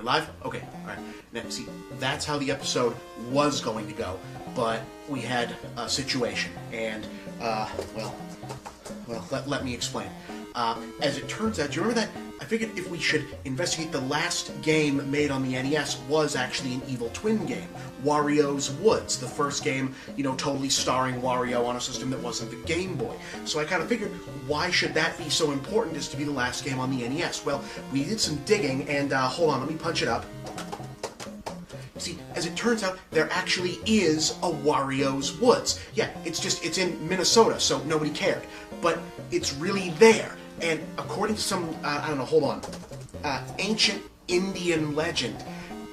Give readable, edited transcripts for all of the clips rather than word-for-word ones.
live? Okay, alright. Now, see, that's how the episode was going to go, but we had a situation, and, well, let me explain. As it turns out, do you remember that? I figured if we should investigate the last game made on the NES was actually an evil twin game, Wario's Woods, the first game, totally starring Wario on a system that wasn't the Game Boy. So I kind of figured, why should that be so important as to be the last game on the NES? Well, we did some digging, and hold on, let me punch it up. See, as it turns out, there actually is a Wario's Woods. Yeah, it's in Minnesota, so nobody cared. But it's really there. And according to some, I don't know, hold on, ancient Indian legend,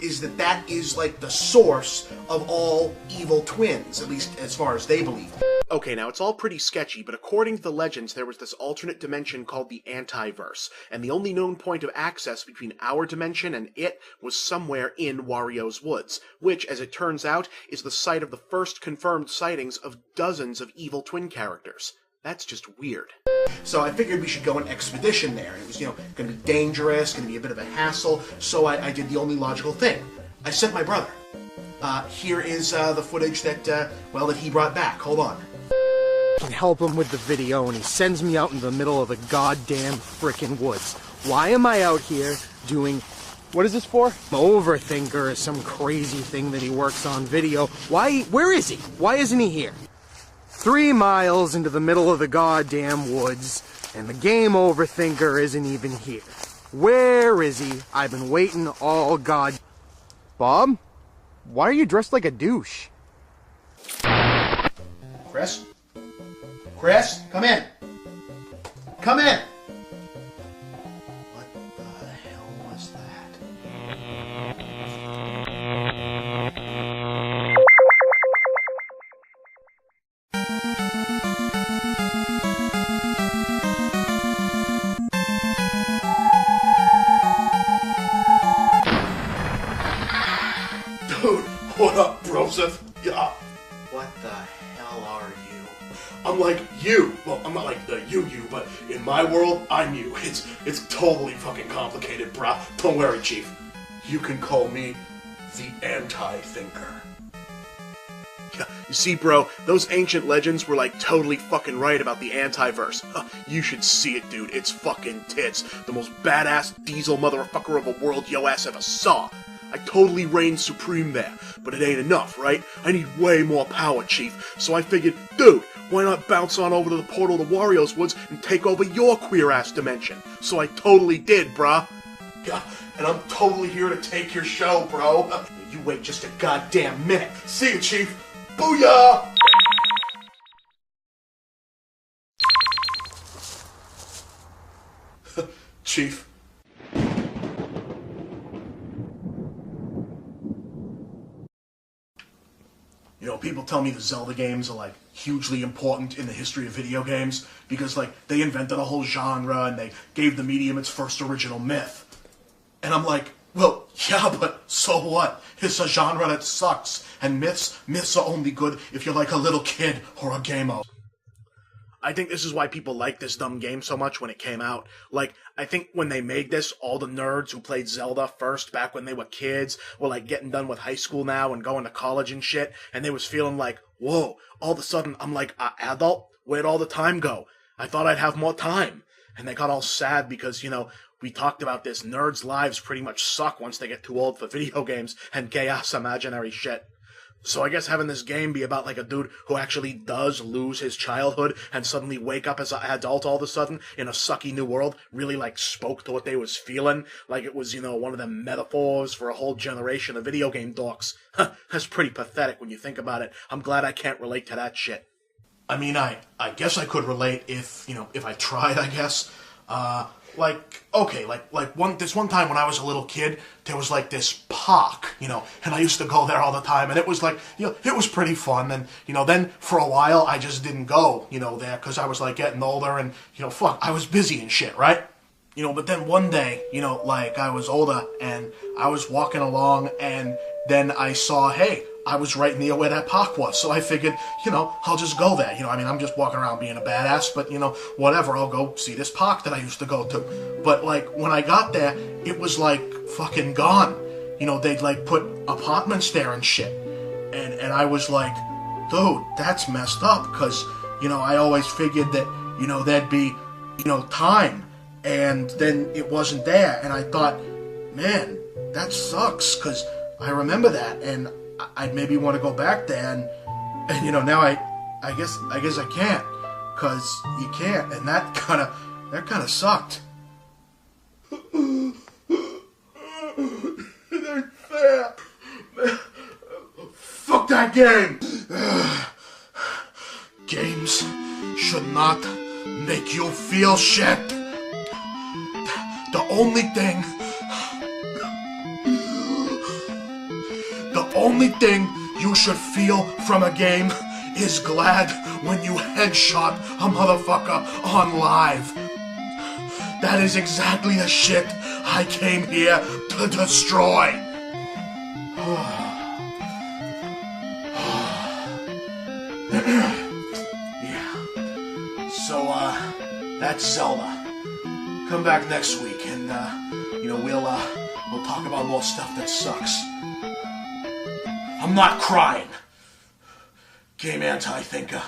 is that is like the source of all evil twins, at least as far as they believe. Okay, now it's all pretty sketchy, but according to the legends, there was this alternate dimension called the Antiverse, and the only known point of access between our dimension and it was somewhere in Wario's Woods, which, as it turns out, is the site of the first confirmed sightings of dozens of evil twin characters. That's just weird. So I figured we should go on expedition there. It was, going to be dangerous, going to be a bit of a hassle, so I did the only logical thing. I sent my brother. Here is the footage that he brought back. Hold on. I can help him with the video, and he sends me out in the middle of the goddamn frickin' woods. Why am I out here doing... What is this for? OverThinker is some crazy thing that he works on video. Where is he? Why isn't he here? 3 miles into the middle of the goddamn woods, and the game OverThinker isn't even here. Where is he? I've been waiting all god... Bob? Why are you dressed like a douche? Chris? Chris, come in! Come in! What the hell was that? Dude, what up, Joseph? Yeah. What the hell are you? I'm like you. Well, I'm not like the you, but in my world, I'm you. It's totally fucking complicated, brah. Don't worry, Chief. You can call me the AntiThinker. Yeah, you see, bro, those ancient legends were like totally fucking right about the Antiverse. You should see it, dude. It's fucking tits. The most badass diesel motherfucker of a world yo ass ever saw. I totally reign supreme there, but it ain't enough, right? I need way more power, Chief. So I figured, dude, why not bounce on over to the portal to Wario's Woods and take over your queer-ass dimension? So I totally did, brah. Yeah, and I'm totally here to take your show, bro. You wait just a goddamn minute. See you, Chief. Booyah! Chief. People tell me the Zelda games are, like, hugely important in the history of video games because, like, they invented a whole genre and they gave the medium its first original myth. And I'm like, well, yeah, but so what? It's a genre that sucks, and myths are only good if you're like a little kid or a gamer. I think this is why people like this dumb game so much when it came out. Like, I think when they made this, all the nerds who played Zelda first back when they were kids were like getting done with high school now and going to college and shit, and they was feeling like, whoa, all of a sudden I'm like an adult? Where'd all the time go? I thought I'd have more time. And they got all sad because, we talked about this, nerds' lives pretty much suck once they get too old for video games and gay-ass imaginary shit. So I guess having this game be about like a dude who actually does lose his childhood and suddenly wake up as an adult all of a sudden in a sucky new world really like spoke to what they was feeling. Like it was, one of them metaphors for a whole generation of video game dorks. That's pretty pathetic when you think about it. I'm glad I can't relate to that shit. I mean, I guess I could relate if I tried, I guess. This one time when I was a little kid, there was like this park, and I used to go there all the time, and it was like, it was pretty fun, and, then for a while I just didn't go, there, because I was like getting older, and, I was busy and shit, right? But then one day, I was older, and I was walking along, and then I saw, hey, I was right near where that park was, so I figured, I'll just go there. I'm just walking around being a badass, but, whatever, I'll go see this park that I used to go to. But, when I got there, it was, fucking gone. they'd like put apartments there and shit. And I was like, dude, that's messed up, because, I always figured that, there'd be, time, and then it wasn't there, and I thought, man, that sucks, because I remember that, and I'd maybe want to go back there, and now I guess I can't, because you can't, and that kind of sucked. It ain't fair. Fuck that game! Games should not make you feel shit. The only thing you should feel from a game is glad when you headshot a motherfucker on live. That is exactly the shit I came here to destroy. Yeah. So, that's Zelda. Come back next week, and we'll talk about more stuff that sucks. I'm not crying. Game AntiThinker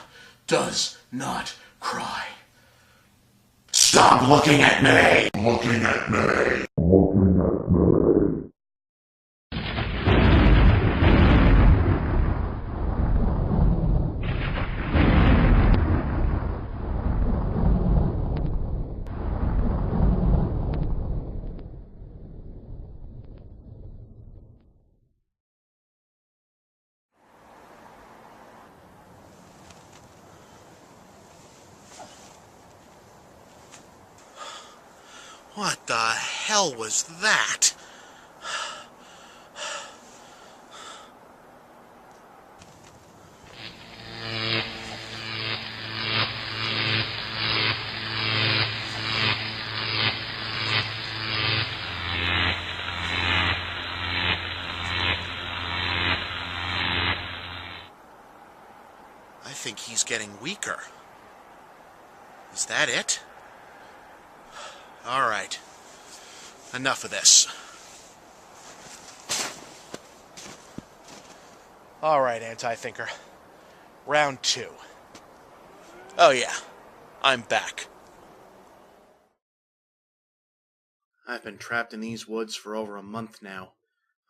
does not cry. Stop looking at me! Looking at me! Looking at me! What the hell was that? I think he's getting weaker. Is that it? All right. Enough of this. All right, AntiThinker. Round 2. Oh yeah, I'm back. I've been trapped in these woods for over a month now.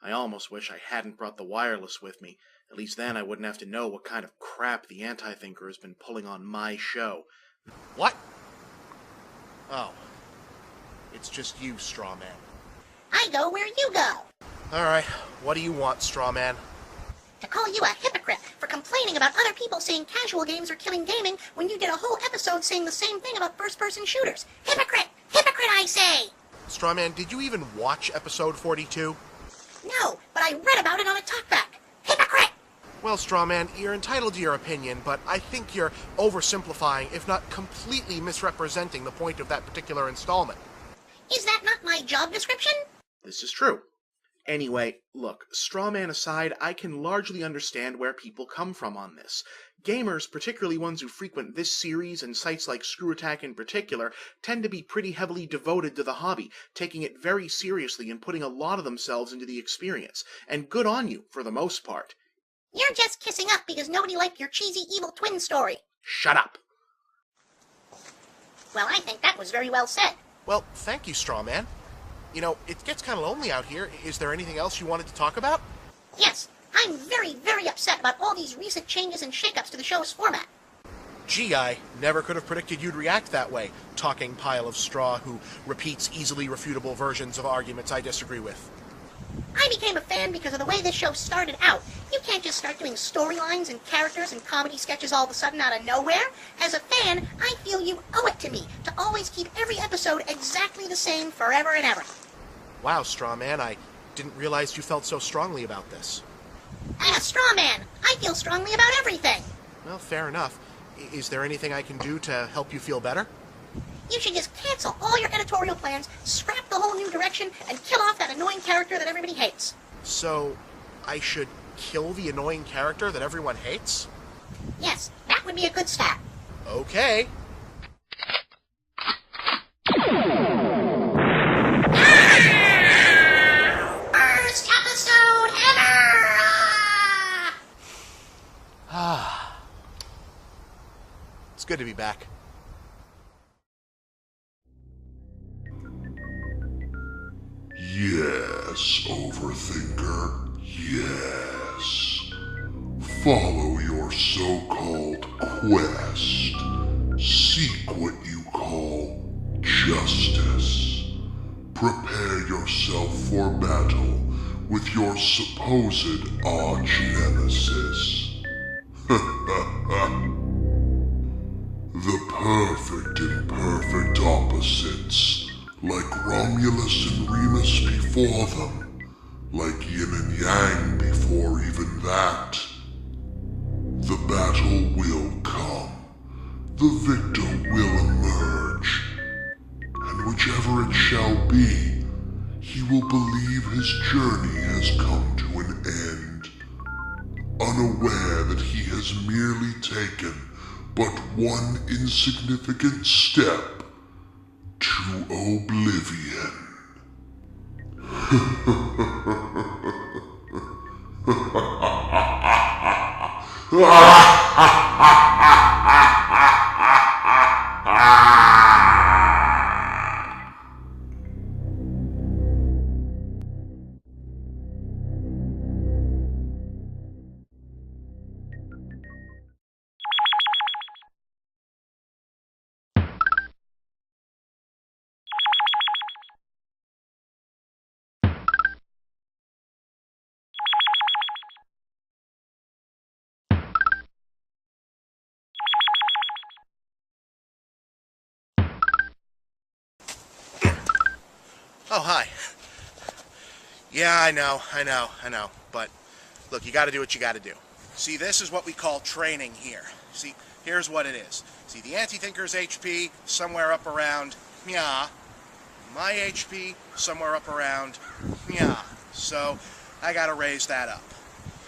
I almost wish I hadn't brought the wireless with me. At least then I wouldn't have to know what kind of crap the AntiThinker has been pulling on my show. What? Oh. It's just you, Strawman. I go where you go. Alright, what do you want, Strawman? To call you a hypocrite for complaining about other people saying casual games are killing gaming when you did a whole episode saying the same thing about first-person shooters. Hypocrite! Hypocrite, I say! Strawman, did you even watch episode 42? No, but I read about it on a talkback. Hypocrite! Well, Strawman, you're entitled to your opinion, but I think you're oversimplifying, if not completely misrepresenting the point of that particular installment. Is that not my job description? This is true. Anyway, look, Strawman aside, I can largely understand where people come from on this. Gamers, particularly ones who frequent this series and sites like Screw Attack in particular, tend to be pretty heavily devoted to the hobby, taking it very seriously and putting a lot of themselves into the experience. And good on you, for the most part. You're just kissing up because nobody liked your cheesy evil twin story. Shut up. Well, I think that was very well said. Well, thank you, Strawman. You know, it gets kind of lonely out here. Is there anything else you wanted to talk about? Yes, I'm very, very upset about all these recent changes and shakeups to the show's format. Gee, I never could have predicted you'd react that way, talking pile of straw who repeats easily refutable versions of arguments I disagree with. I became a fan because of the way this show started out. You can't just start doing storylines and characters and comedy sketches all of a sudden out of nowhere. As a fan, I feel you owe it to me to always keep every episode exactly the same forever and ever. Wow, Strawman, I didn't realize you felt so strongly about this. I'm a straw man. I feel strongly about everything. Well, fair enough. Is there anything I can do to help you feel better? You should just cancel all your editorial plans, scrap the whole new direction, and kill off that annoying character that everybody hates. So, I should kill the annoying character that everyone hates? Yes, that would be a good start. Okay. First episode! good to be back. Yes, Overthinker, yes. Follow your so-called quest. Seek what you call justice. Prepare yourself for battle with your supposed arch nemesis. The perfect and perfect opposites, like Romulus and Remus before them, like yin and yang before even that. The battle will come. The victor will emerge. And whichever it shall be, he will believe his journey has come to an end, unaware that he has merely taken but one insignificant step to oblivion. Oh, hi. Yeah, I know. But, look, you gotta do what you gotta do. See, this is what we call training here. See, here's what it is. See, the AntiThinker's HP, somewhere up around, yeah. My HP, somewhere up around, yeah. So, I gotta raise that up.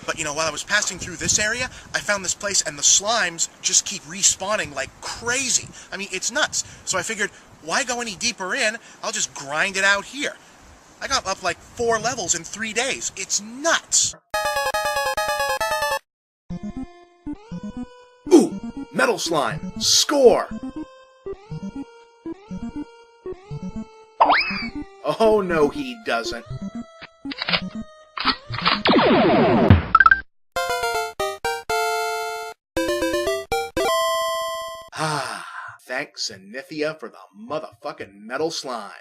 But, you know, while I was passing through this area, I found this place, and the slimes just keep respawning like crazy. I mean, it's nuts. So I figured, why go any deeper in? I'll just grind it out here. I got up like 4 levels in 3 days. It's nuts. Ooh, metal slime. Score. Oh, no, he doesn't. Ah, thanks, Anithia, for the motherfucking metal slime.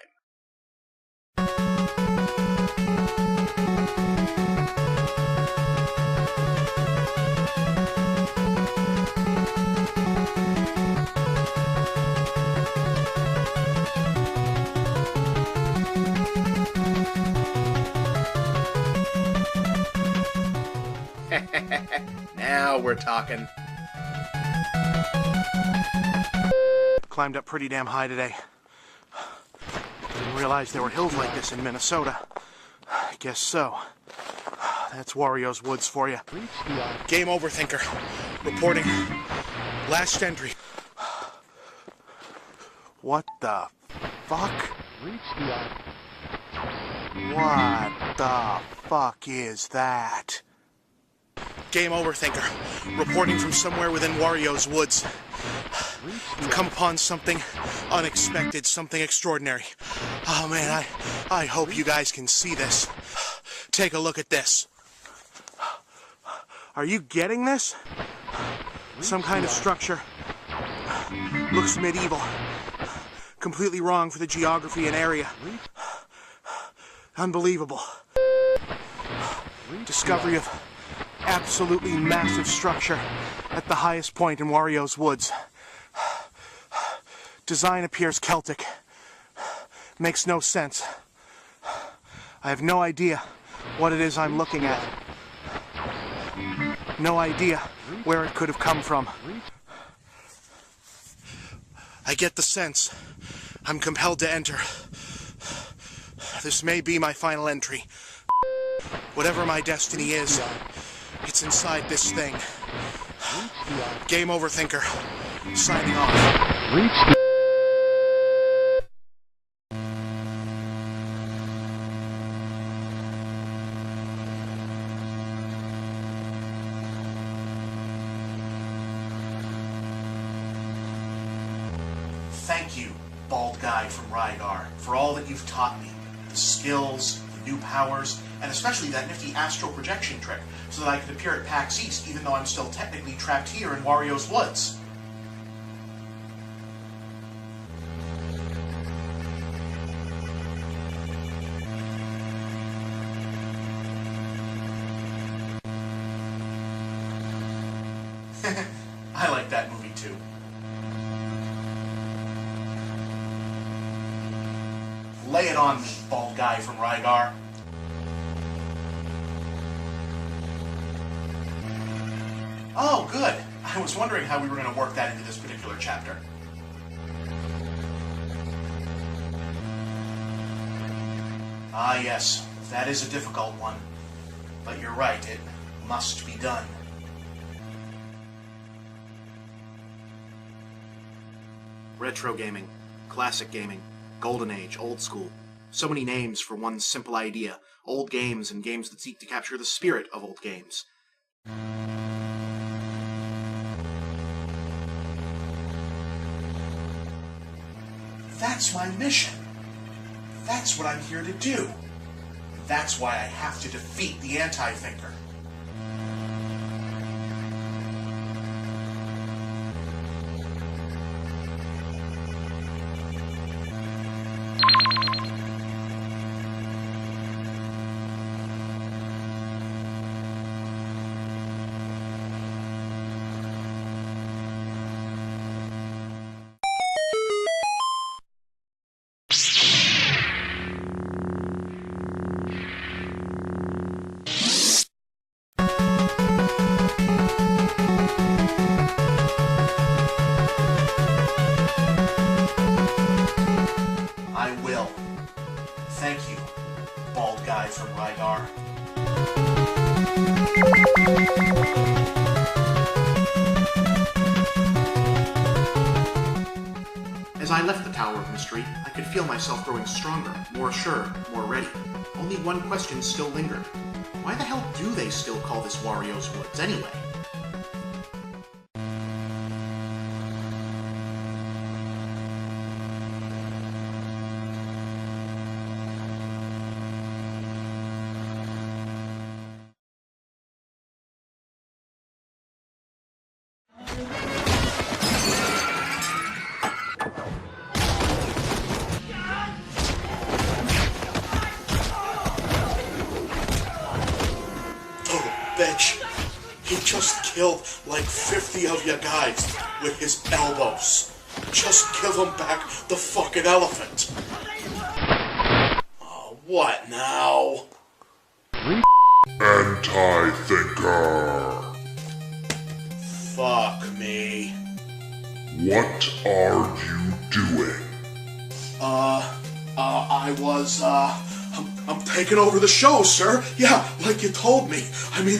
Now we're talking. Climbed up pretty damn high today. Didn't realize there were hills like this in Minnesota. Guess so. That's Wario's Woods for you. Game OverThinker. Reporting. Last entry. What the fuck? What the fuck is that? Game OverThinker. Reporting from somewhere within Wario's Woods. I've come upon something unexpected, something extraordinary. Oh man, I hope you guys can see this. Take a look at this. Are you getting this? Some kind of structure. Looks medieval. Completely wrong for the geography and area. Unbelievable. Discovery of absolutely massive structure at the highest point in Wario's Woods. Design appears Celtic. Makes no sense. I have no idea what it is I'm looking at. No idea where it could have come from. I get the sense I'm compelled to enter. This may be my final entry. Whatever my destiny is, it's inside this thing. Game OverThinker, signing off. Thank you, bald guy from Rygar, for all that you've taught me. The skills, the new powers, and especially that nifty astral projection trick, so that I could appear at PAX East even though I'm still technically trapped here in Wario's Woods. I like that movie too. Lay it on me, bald guy from Rygar. Oh, good. I was wondering how we were going to work that into this particular chapter. Ah, yes. That is a difficult one. But you're right, it must be done. Retro gaming, classic gaming, golden age, old school. So many names for one simple idea. Old games and games that seek to capture the spirit of old games. That's my mission. That's what I'm here to do. That's why I have to defeat the AntiThinker. I will. Thank you, bald guy from Rygar. As I left the Tower of Mystery, I could feel myself growing stronger, more assured, more ready. Only one question still lingered. Why the hell do they still call this Wario's Woods anyway? Bitch. He just killed like 50 of you guys with his elbows. Just give him back the fucking elephant. Oh, what now? AntiThinker. Fuck me. What are you doing? I'm taking over the show, sir. Yeah, like you told me. I mean,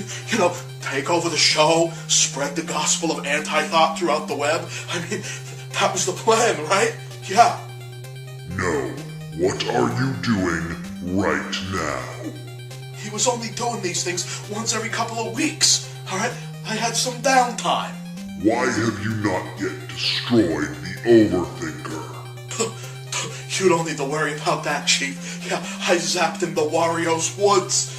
take over the show, spread the gospel of anti-thought throughout the web. I mean, that was the plan, right? Yeah. No. What are you doing right now? He was only doing these things once every couple of weeks, alright? I had some downtime. Why have you not yet destroyed the OverThinker? You don't need to worry about that, Chief. Yeah, I zapped him the Wario's Woods.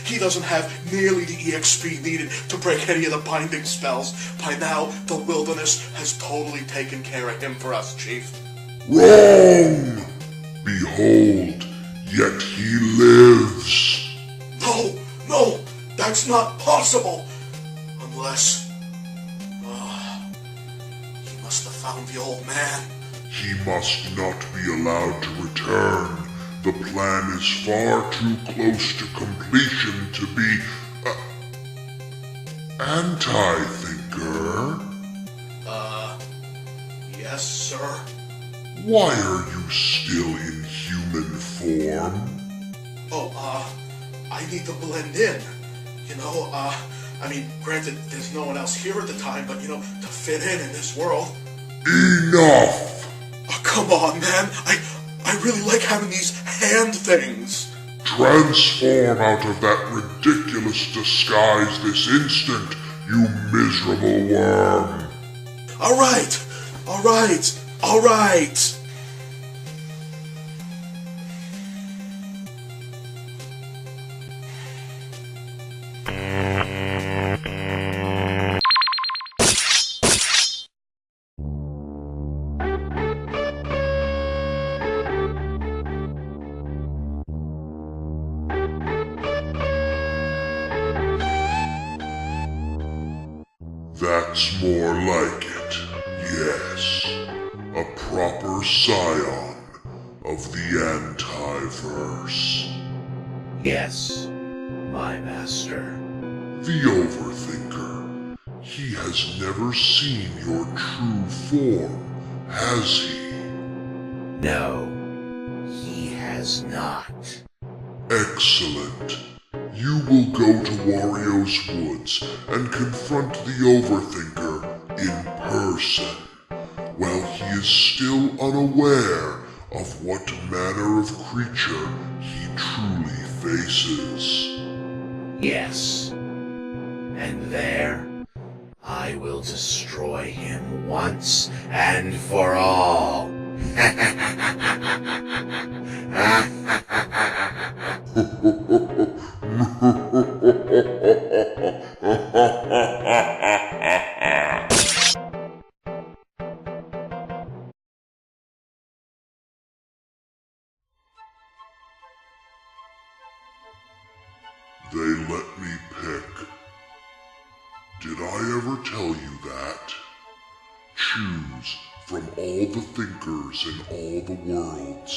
He doesn't have nearly the EXP needed to break any of the binding spells. By now, the wilderness has totally taken care of him for us, Chief. Wrong! Behold, yet he lives. No, that's not possible. Unless... he must have found the old man. He must not be allowed to return. The plan is far too close to completion to be... AntiThinker? Yes, sir. Why are you still in human form? I need to blend in. I mean, granted, there's no one else here at the time, but, to fit in this world. Enough! Oh, come on, man. I really like having these hand things. Transform out of that ridiculous disguise this instant, you miserable worm. All right. All right. That's more like it. Yes. A proper scion of the Antiverse. Yes, my master. The Overthinker. He has never seen your true form, has he? No, he has not. Excellent. You will go to Wario's Woods and confront the Overthinker in person, while he is still unaware of what manner of creature he truly faces. Yes. And there, I will destroy him once and for all. They let me pick. Did I ever tell you that? Choose from all the thinkers in all the worlds.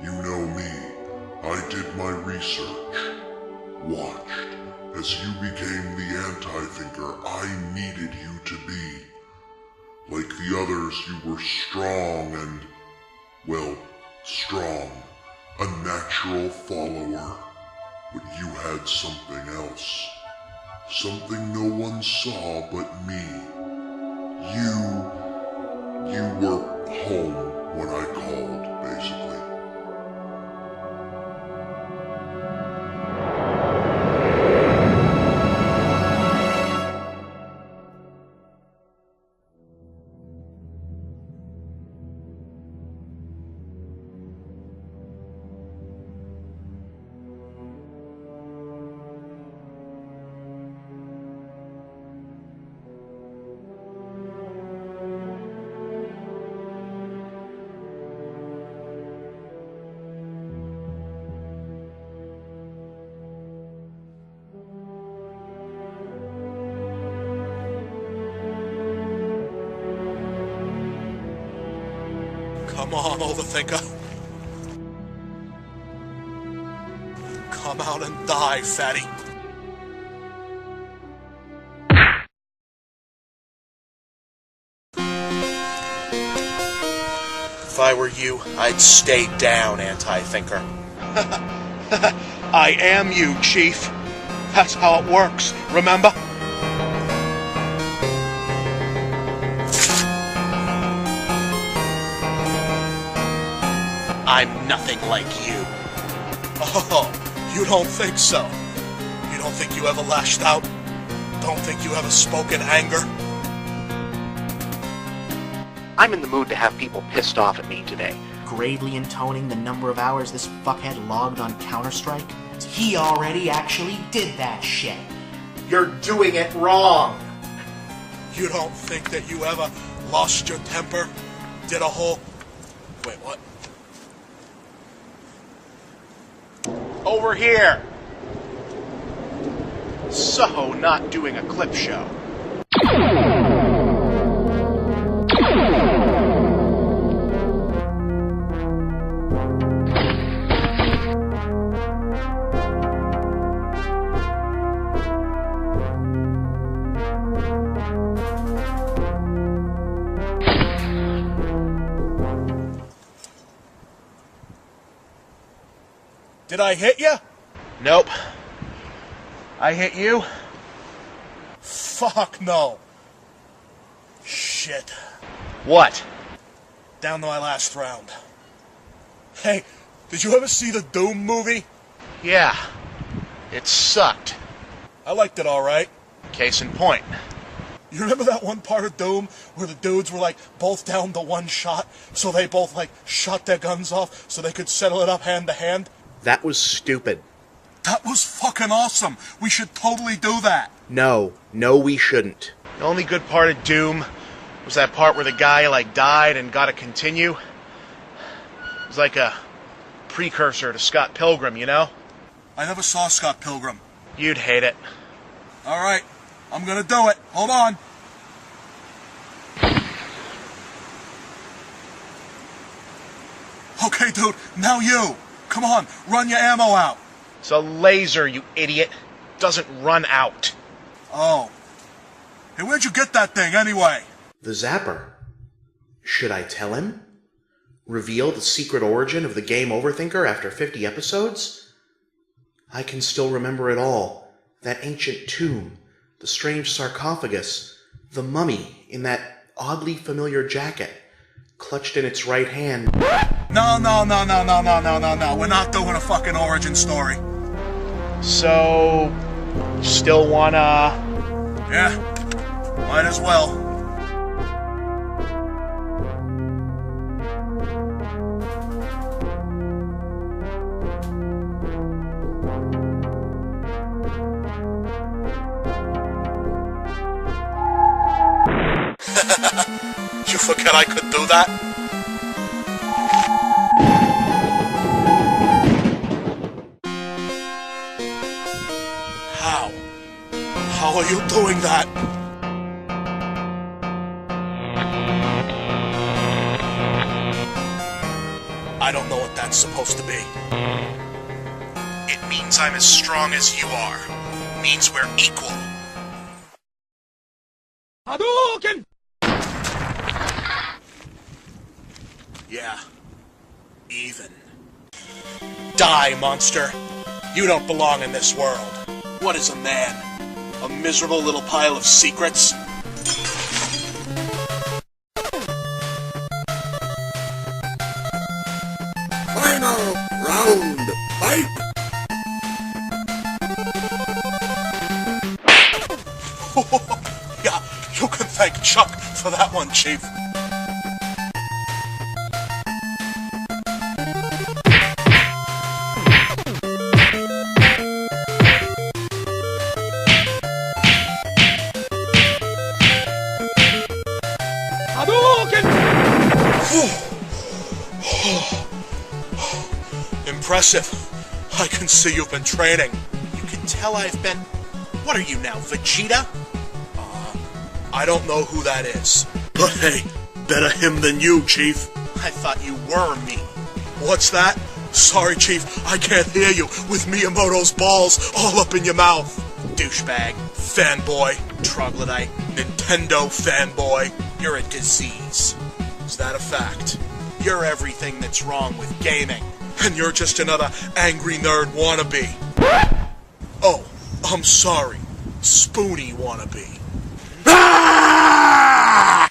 You know me. I did my research. Watched as you became the anti-thinker I needed you to be. Like the others, you were strong and, well, strong. A natural follower. But you had something else. Something no one saw but me. You were home when I called, basically. Come on, OverThinker. Come out and die, fatty. If I were you, I'd stay down, AntiThinker. I am you, Chief. That's how it works, remember? I'm nothing like you. Oh, you don't think so? You don't think you ever lashed out? Don't think you ever spoke in anger? I'm in the mood to have people pissed off at me today. Gravely intoning the number of hours this fuckhead logged on Counter-Strike? He already actually did that shit. You're doing it wrong. You don't think that you ever lost your temper? Did a whole... Wait, what? Over here! So, not doing a clip show. Did I hit you? Nope. I hit you? Fuck no. Shit. What? Down to my last round. Hey, did you ever see the Doom movie? Yeah. It sucked. I liked it alright. Case in point. You remember that one part of Doom where the dudes were, like, both down to one shot, so they both, like, shot their guns off so they could settle it up hand to hand? That was stupid. That was fucking awesome. We should totally do that. No, we shouldn't. The only good part of Doom was that part where the guy, like, died and got to continue. It was like a precursor to Scott Pilgrim, you know? I never saw Scott Pilgrim. You'd hate it. All right, I'm gonna do it. Hold on. Okay, dude, now you. Come on, run your ammo out. It's a laser, you idiot. Doesn't run out. Oh. Hey, where'd you get that thing, anyway? The Zapper. Should I tell him? Reveal the secret origin of the game OverThinker after 50 episodes? I can still remember it all. That ancient tomb, the strange sarcophagus, the mummy in that oddly familiar jacket, clutched in its right hand. No. We're not doing a fucking origin story. So, still wanna... Yeah, might as well. You forget I could do that? How? How are you doing that? I don't know what that's supposed to be. It means I'm as strong as you are. It means we're equal. Hadouken! Yeah. Even. Die, monster. You don't belong in this world. What is a man? A miserable little pile of secrets? Final round, fight! Yeah, you can thank Chuck for that one, Chief. Impressive. I can see you've been training. You can tell I've been... What are you now, Vegeta? I don't know who that is. But hey, better him than you, Chief. I thought you were me. What's that? Sorry, Chief, I can't hear you with Miyamoto's balls all up in your mouth. Douchebag, fanboy, troglodyte, Nintendo fanboy. You're a disease. Is that a fact? You're everything that's wrong with gaming. And you're just another angry nerd wannabe. Oh, I'm sorry. Spoony wannabe. Ah!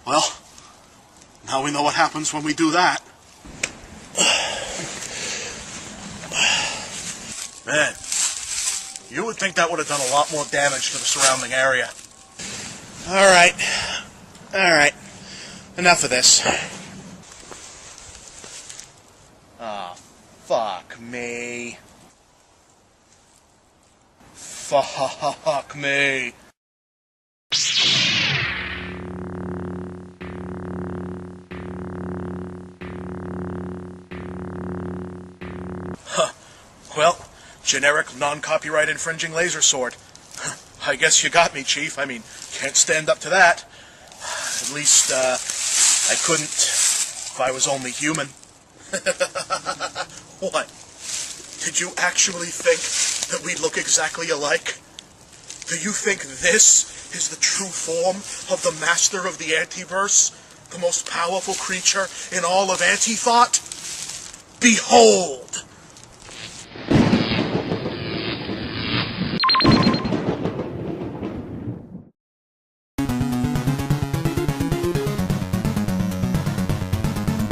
Well, now we know what happens when we do that. Man, you would think that would have done a lot more damage to the surrounding area. Alright. Enough of this. Ah, fuck me. Fuck me. Well, generic, non-copyright infringing laser sword. I guess you got me, Chief. I mean, can't stand up to that. At least, I couldn't if I was only human. What? Did you actually think that we look exactly alike? Do you think this is the true form of the master of the Antiverse? The most powerful creature in all of Anti-Thought? Behold!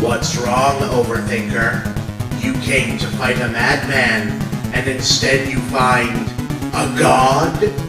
What's wrong, Overthinker? You came to fight a madman, and instead you find a god?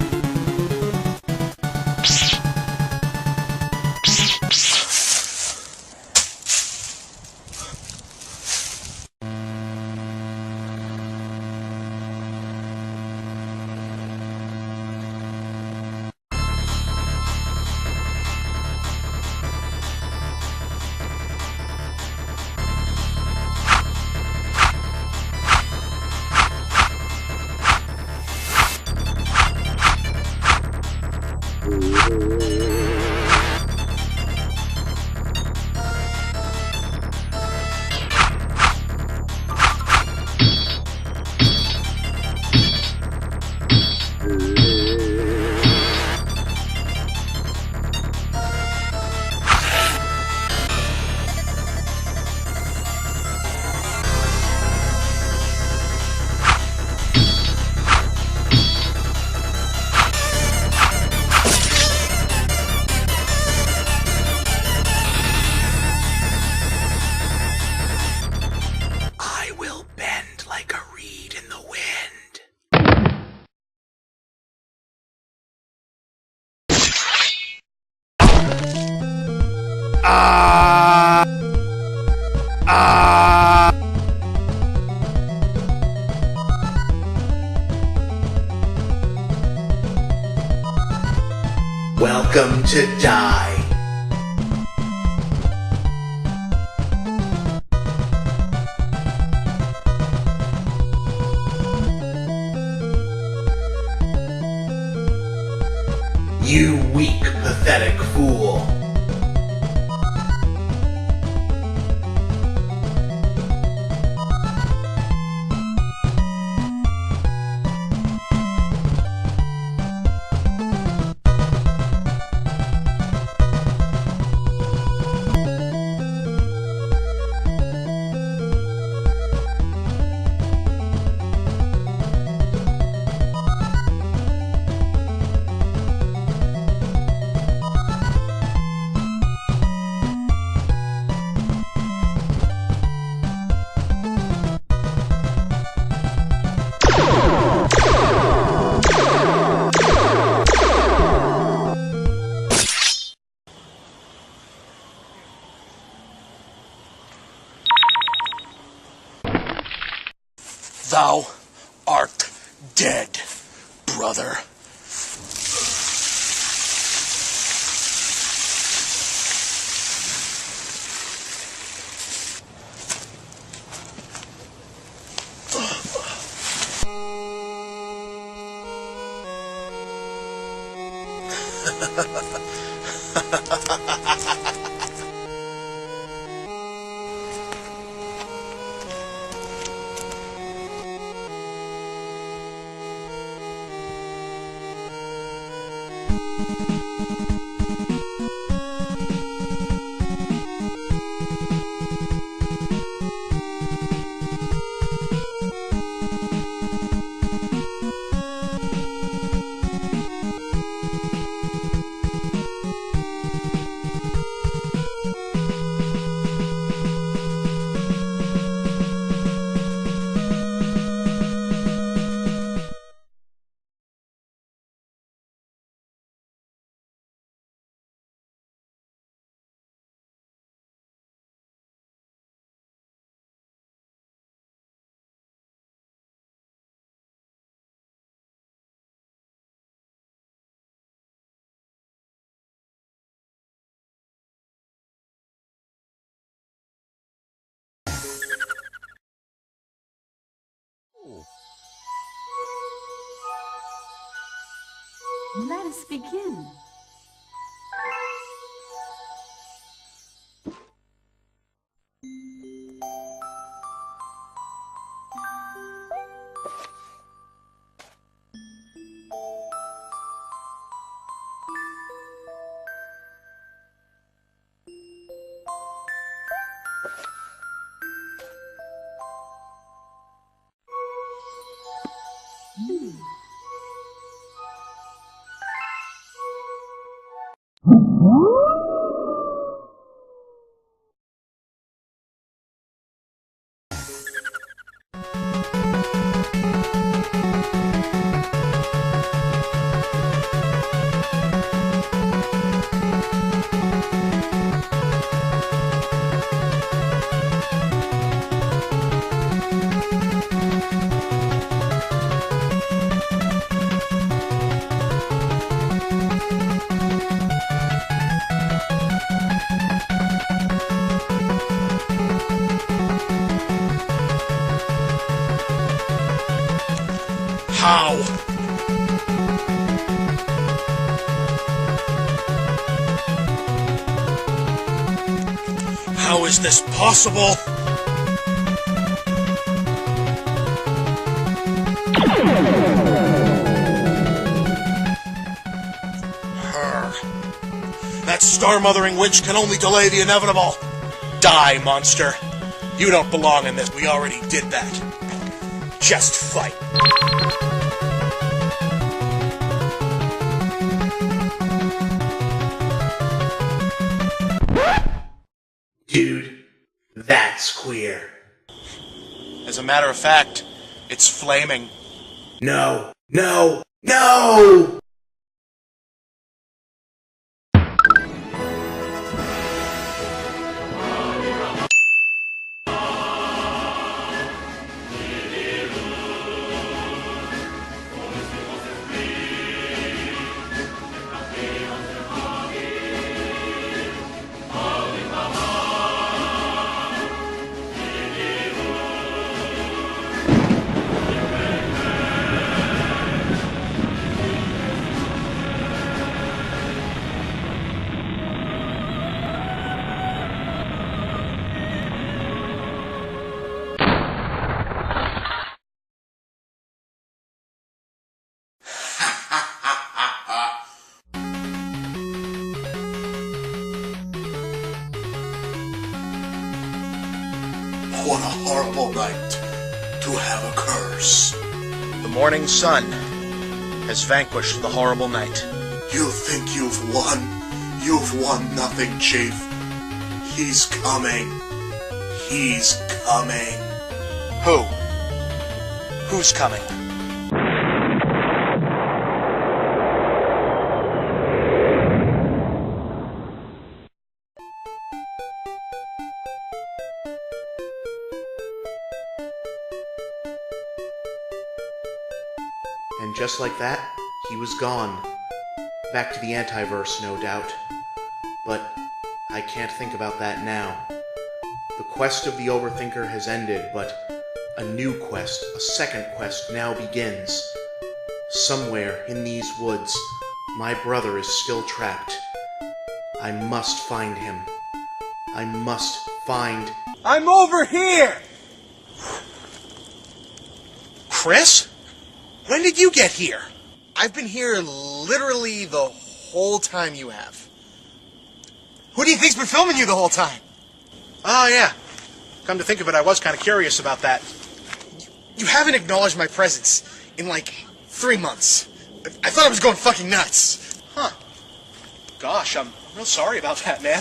Welcome to die. You weak, pathetic fool. Thou art dead, brother. Let us begin. How? How is this possible? Her. That star-mothering witch can only delay the inevitable. Die, monster. You don't belong in this. We already did that. Just fight. Dude, that's queer. As a matter of fact, it's flaming. No, no, no! What a horrible night to have a curse. The morning sun has vanquished the horrible night. You think you've won? You've won nothing, Chief. He's coming. He's coming. Who? Who's coming? And just like that, he was gone. Back to the antiverse, no doubt. But I can't think about that now. The quest of the Overthinker has ended, but a new quest, a second quest, now begins. Somewhere in these woods, my brother is still trapped. I must find him. I must find... I'm over here! Chris? When did you get here? I've been here literally the whole time you have. Who do you think's been filming you the whole time? Oh, yeah. Come to think of it, I was kind of curious about that. You haven't acknowledged my presence in like 3 months. I thought I was going fucking nuts. Huh. Gosh, I'm real sorry about that, man.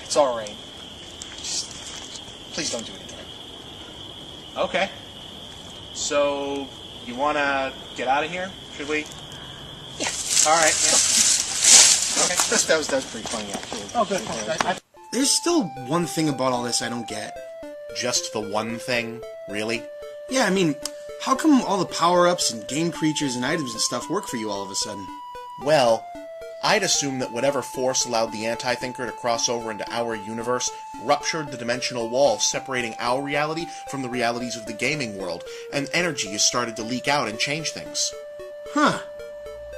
It's alright. Just please don't do it again. Okay. So, you want to get out of here? Should we? Yeah. All right, yeah. Okay. That was pretty funny, actually. Oh, good. There's still one thing about all this I don't get. Just the one thing? Really? Yeah, I mean, how come all the power-ups and game creatures and items and stuff work for you all of a sudden? Well, I'd assume that whatever force allowed the AntiThinker to cross over into our universe ruptured the dimensional wall separating our reality from the realities of the gaming world, and energy has started to leak out and change things. Huh.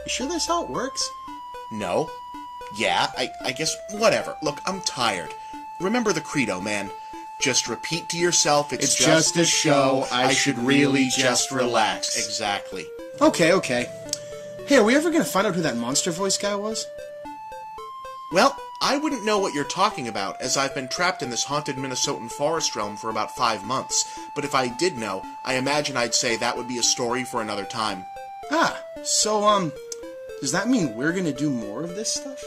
You sure that's how it works? No. Yeah, I guess whatever. Look, I'm tired. Remember the credo, man. Just repeat to yourself, it's just a show, I should really just relax. Exactly. Okay. Hey, are we ever gonna find out who that monster voice guy was? Well, I wouldn't know what you're talking about, as I've been trapped in this haunted Minnesotan forest realm for about 5 months. But if I did know, I imagine I'd say that would be a story for another time. So, does that mean we're gonna do more of this stuff?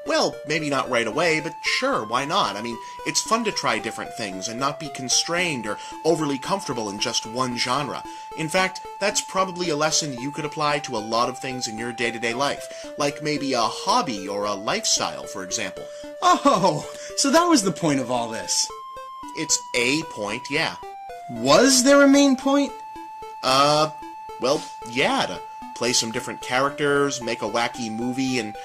Well, maybe not right away, but sure, why not? I mean, it's fun to try different things and not be constrained or overly comfortable in just one genre. In fact, that's probably a lesson you could apply to a lot of things in your day-to-day life, like maybe a hobby or a lifestyle, for example. Oh, so that was the point of all this. It's a point, yeah. Was there a main point? Well, yeah, to play some different characters, make a wacky movie, and,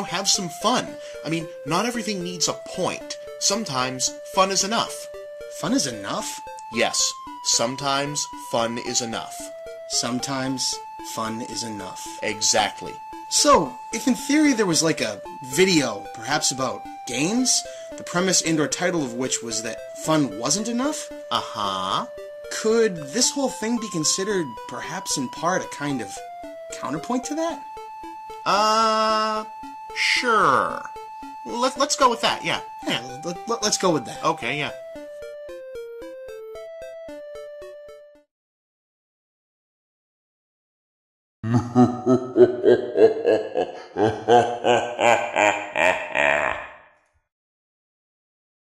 have some fun. I mean, not everything needs a point. Sometimes fun is enough. Fun is enough? Yes, sometimes fun is enough. Sometimes fun is enough. Exactly. So, if in theory there was like a video, perhaps about games, the premise and/or title of which was that fun wasn't enough? Uh-huh. Could this whole thing be considered, perhaps in part, a kind of counterpoint to that? Sure. Let's go with that, yeah. Let's go with that. Okay, yeah. Ha ha ha ha ha ha ha.